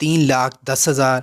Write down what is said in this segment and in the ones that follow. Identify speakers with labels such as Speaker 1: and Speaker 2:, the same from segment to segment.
Speaker 1: 3,10,000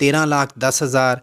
Speaker 1: 13,10,000,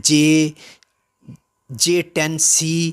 Speaker 1: J-10C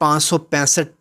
Speaker 1: 565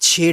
Speaker 1: 6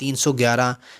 Speaker 1: 311,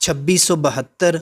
Speaker 1: 2672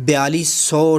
Speaker 1: 4200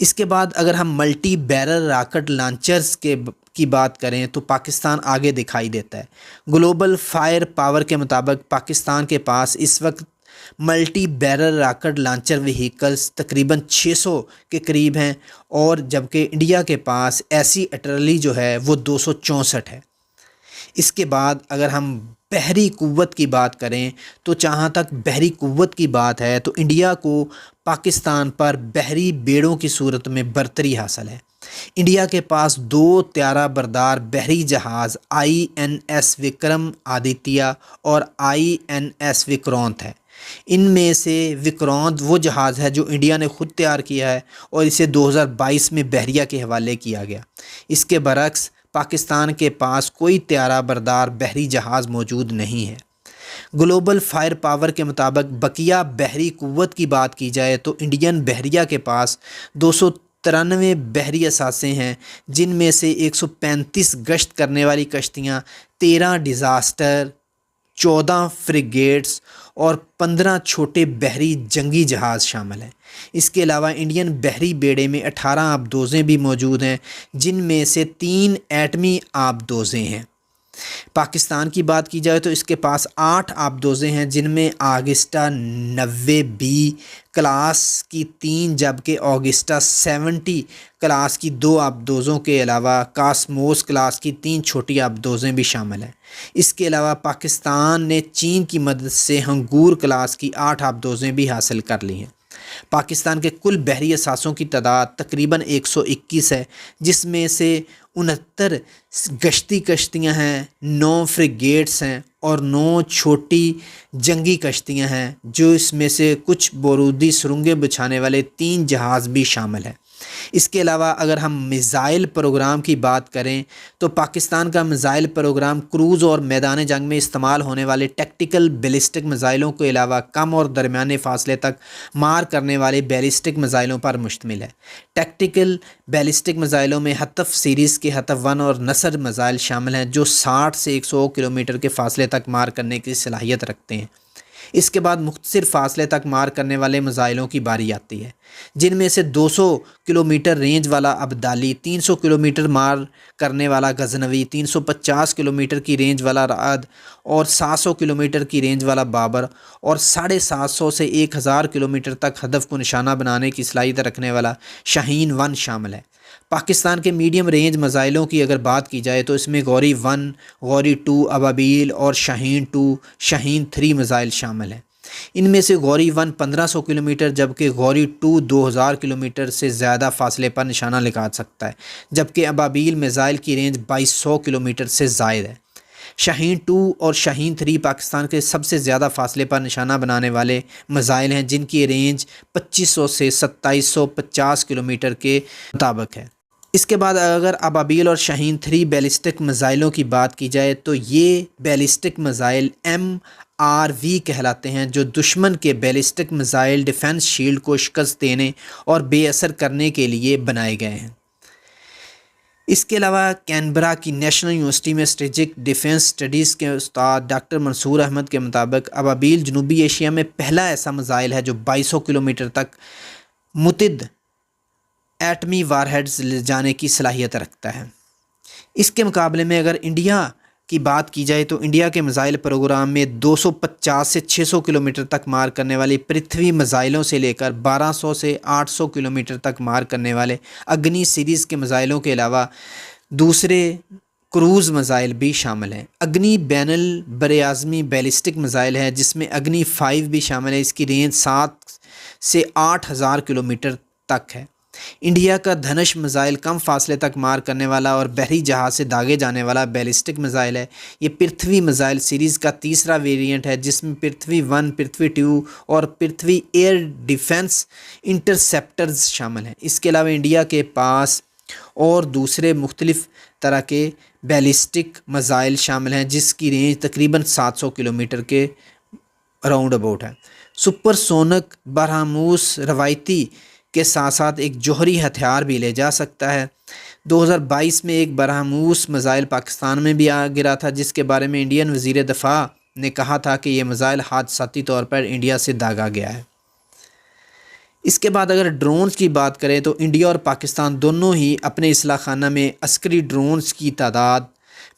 Speaker 1: اس کے بعد اگر ہم ملٹی بیرل راکٹ لانچرز کی بات کریں تو پاکستان آگے دکھائی دیتا ہے۔ گلوبل فائر پاور کے مطابق پاکستان کے پاس اس وقت multi barrel rocket launcher vehicles تقریباً 600 کے قریب ہیں، اور جبکہ انڈیا کے پاس ایسی اٹرلی جو ہے وہ 264 ہے۔ اس کے بعد اگر ہم بحری قوت کی بات کریں تو جہاں تک بحری قوت کی بات ہے تو انڈیا کو پاکستان پر بحری بیڑوں کی صورت میں برتری حاصل ہے۔ انڈیا کے پاس 2 طیارہ بردار بحری جہاز INS وکرم آدتیہ اور INS وکرانت ہے۔ ان میں سے وکرانت وہ جہاز ہے جو انڈیا نے خود تیار کیا ہے اور اسے 2022 میں بحریہ کے حوالے کیا گیا۔ اس کے برعکس پاکستان کے پاس کوئی طیارہ بردار بحری جہاز موجود نہیں ہے۔ گلوبل فائر پاور کے مطابق بقیہ بحری قوت کی بات کی جائے تو انڈین بحریہ کے پاس 293 بحری اثاثے ہیں، جن میں سے 135 گشت کرنے والی کشتیاں، 13 ڈیزاسٹر، 14 فریگیٹس اور 15 چھوٹے بحری جنگی جہاز شامل ہیں۔ اس کے علاوہ انڈین بحری بیڑے میں 18 آبدوزیں بھی موجود ہیں، جن میں سے 3 ایٹمی آبدوزیں ہیں۔ پاکستان کی بات کی جائے تو اس کے پاس 8 آبدوزیں ہیں، جن میں آگسٹا 90B کلاس کی 3 جبکہ آگسٹا 70 کلاس کی 2 آبدوزوں کے علاوہ کاسموس کلاس کی 3 چھوٹی آبدوزیں بھی شامل ہیں۔ اس کے علاوہ پاکستان نے چین کی مدد سے ہنگور کلاس کی 8 آبدوزیں بھی حاصل کر لی ہیں۔ پاکستان کے کل بحری اثاثوں کی تعداد تقریباً 121 ہے، جس میں سے 69 گشتی کشتیاں ہیں، 9 فریگیٹس ہیں اور 9 چھوٹی جنگی کشتیاں ہیں، جو اس میں سے کچھ بارودی سرنگیں بچھانے والے 3 جہاز بھی شامل ہیں۔ اس کے علاوہ اگر ہم میزائل پروگرام کی بات کریں تو پاکستان کا میزائل پروگرام کروز اور میدان جنگ میں استعمال ہونے والے ٹیکٹیکل بیلسٹک میزائلوں کے علاوہ کم اور درمیانے فاصلے تک مار کرنے والے بیلسٹک میزائلوں پر مشتمل ہے۔ ٹیکٹیکل بیلسٹک میزائلوں میں حطف سیریز کے حطف 1 اور نصر میزائل شامل ہیں، جو 60 سے 100 کلومیٹر کے فاصلے تک مار کرنے کی صلاحیت رکھتے ہیں۔ اس کے بعد مختصر فاصلے تک مار کرنے والے میزائلوں کی باری آتی ہے، جن میں سے 200 کلومیٹر رینج والا ابدالی، 300 کلومیٹر مار کرنے والا غزنوی، 350 کلومیٹر کی رینج والا رعد اور 700 کلومیٹر کی رینج والا بابر، اور 750 سے 1000 کلومیٹر تک ہدف کو نشانہ بنانے کی صلاحیت رکھنے والا شاہین 1 شامل ہے۔ پاکستان کے میڈیم رینج میزائلوں کی اگر بات کی جائے تو اس میں غوری 1، غوری 2 ابابیل اور شاہین 2، شاہین 3 میزائل شامل ہیں۔ ان میں سے غوری 1 1500 کلومیٹر جبکہ غوری 2 2000 کلومیٹر سے زیادہ فاصلے پر نشانہ لگا سکتا ہے، جبکہ ابابیل میزائل کی رینج 2200 کلومیٹر سے زائد ہے۔ شاہین 2 اور شاہین 3 پاکستان کے سب سے زیادہ فاصلے پر نشانہ بنانے والے میزائل ہیں، جن کی رینج 2500 سے 2750 کلومیٹر کے مطابق ہے۔ اس کے بعد اگر ابابیل اور شاہین 3 بیلسٹک میزائلوں کی بات کی جائے تو یہ بیلسٹک میزائل MRV کہلاتے ہیں، جو دشمن کے بیلسٹک میزائل ڈیفنس شیلڈ کو شکست دینے اور بے اثر کرنے کے لیے بنائے گئے ہیں۔ اس کے علاوہ کینبرا کی نیشنل یونیورسٹی میں اسٹریٹجک ڈیفنس اسٹڈیز کے استاد ڈاکٹر منصور احمد کے مطابق ابابیل جنوبی ایشیا میں پہلا ایسا میزائل ہے جو 2200 کلومیٹر تک متعدد ایٹمی وار ہیڈز لے جانے کی صلاحیت رکھتا ہے۔ اس کے مقابلے میں اگر انڈیا کی بات کی جائے تو انڈیا کے میزائل پروگرام میں 250 سے 600 کلومیٹر تک مار کرنے والی پرتھوی میزائلوں سے لے کر 1200 سے 800 کلومیٹر تک مار کرنے والے اگنی سیریز کے میزائلوں کے علاوہ دوسرے کروز میزائل بھی شامل ہیں۔ اگنی بین البراعظمی بیلسٹک میزائل ہے، جس میں اگنی 5 بھی شامل ہے۔ اس کی رینج 7 سے 8000 کلومیٹر تک ہے۔ انڈیا کا دھنش میزائل کم فاصلے تک مار کرنے والا اور بحری جہاز سے داغے جانے والا بیلسٹک میزائل ہے۔ یہ پرتھوی میزائل سیریز کا تیسرا ویریئنٹ ہے، جس میں پرتھوی 1، پرتھوی 2 اور پرتھوی ایئر ڈیفنس انٹرسیپٹرز شامل ہیں۔ اس کے علاوہ انڈیا کے پاس اور دوسرے مختلف طرح کے بیلسٹک میزائل شامل ہیں، جس کی رینج تقریباً 700 کلومیٹر کے راؤنڈ اباؤٹ ہے۔ سپر سونک برہموس روایتی کے ساتھ ساتھ ایک جوہری ہتھیار بھی لے جا سکتا ہے۔ 2022 میں ایک برہموس میزائل پاکستان میں بھی گرا تھا، جس کے بارے میں انڈین وزیر دفاع نے کہا تھا کہ یہ میزائل حادثاتی طور پر انڈیا سے داغا گیا ہے۔ اس کے بعد اگر ڈرونز کی بات کریں تو انڈیا اور پاکستان دونوں ہی اپنے اسلحہ خانہ میں عسکری ڈرونز کی تعداد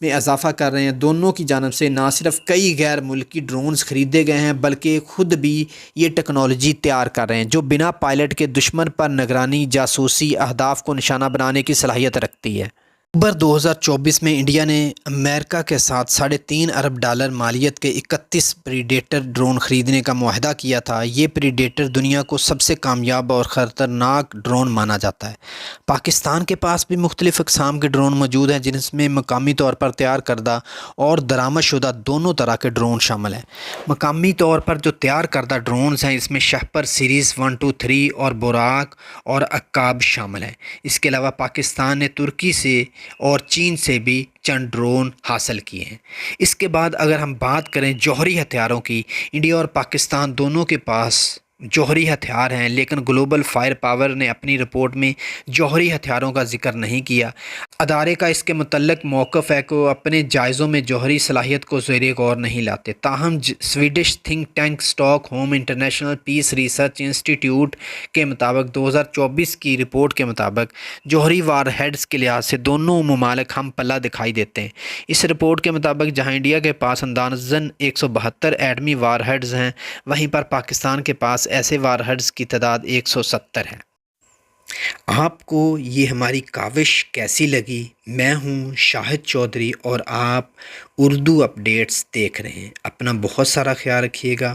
Speaker 1: میں اضافہ کر رہے ہیں۔ دونوں کی جانب سے نہ صرف کئی غیر ملکی ڈرونز خریدے گئے ہیں بلکہ خود بھی یہ ٹیکنالوجی تیار کر رہے ہیں جو بنا پائلٹ کے دشمن پر نگرانی، جاسوسی، اہداف کو نشانہ بنانے کی صلاحیت رکھتی ہے۔ اکتوبر 2024 میں انڈیا نے امریکہ کے ساتھ $3.5 ارب مالیت کے 31 پریڈیٹر ڈرون خریدنے کا معاہدہ کیا تھا۔ یہ پریڈیٹر دنیا کو سب سے کامیاب اور خطرناک ڈرون مانا جاتا ہے۔ پاکستان کے پاس بھی مختلف اقسام کے ڈرون موجود ہیں جن میں مقامی طور پر تیار کردہ اور درآمد شدہ دونوں طرح کے ڈرون شامل ہیں۔ مقامی طور پر جو تیار کردہ ڈرونز ہیں اس میں شہپر سیریز 1 2 3 اور براق اور عقاب شامل ہیں۔ اس کے علاوہ پاکستان نے ترکی سے اور چین سے بھی چند ڈرون حاصل کیے ہیں۔ اس کے بعد اگر ہم بات کریں جوہری ہتھیاروں کی، انڈیا اور پاکستان دونوں کے پاس جوہری ہتھیار ہیں لیکن گلوبل فائر پاور نے اپنی رپورٹ میں جوہری ہتھیاروں کا ذکر نہیں کیا۔ ادارے کا اس کے متعلق موقف ہے کہ وہ اپنے جائزوں میں جوہری صلاحیت کو زیر غور نہیں لاتے۔ تاہم Swedish think tank stock home international peace research انسٹی ٹیوٹ کے مطابق 2024 کی رپورٹ کے مطابق جوہری وار ہیڈز کے لحاظ سے دونوں ممالک ہم پلہ دکھائی دیتے ہیں۔ اس رپورٹ کے مطابق جہاں انڈیا کے پاس اندازاً 172 ایٹمی وار ہیڈز ہیں وہیں پر پاکستان کے پاس ایسے وار ہیڈز کی تعداد 170 ہے۔ آپ کو یہ ہماری کاوش کیسی لگی؟ میں ہوں شاہد چودھری اور آپ اردو اپڈیٹس دیکھ رہے ہیں۔ اپنا بہت سارا خیال رکھیے گا۔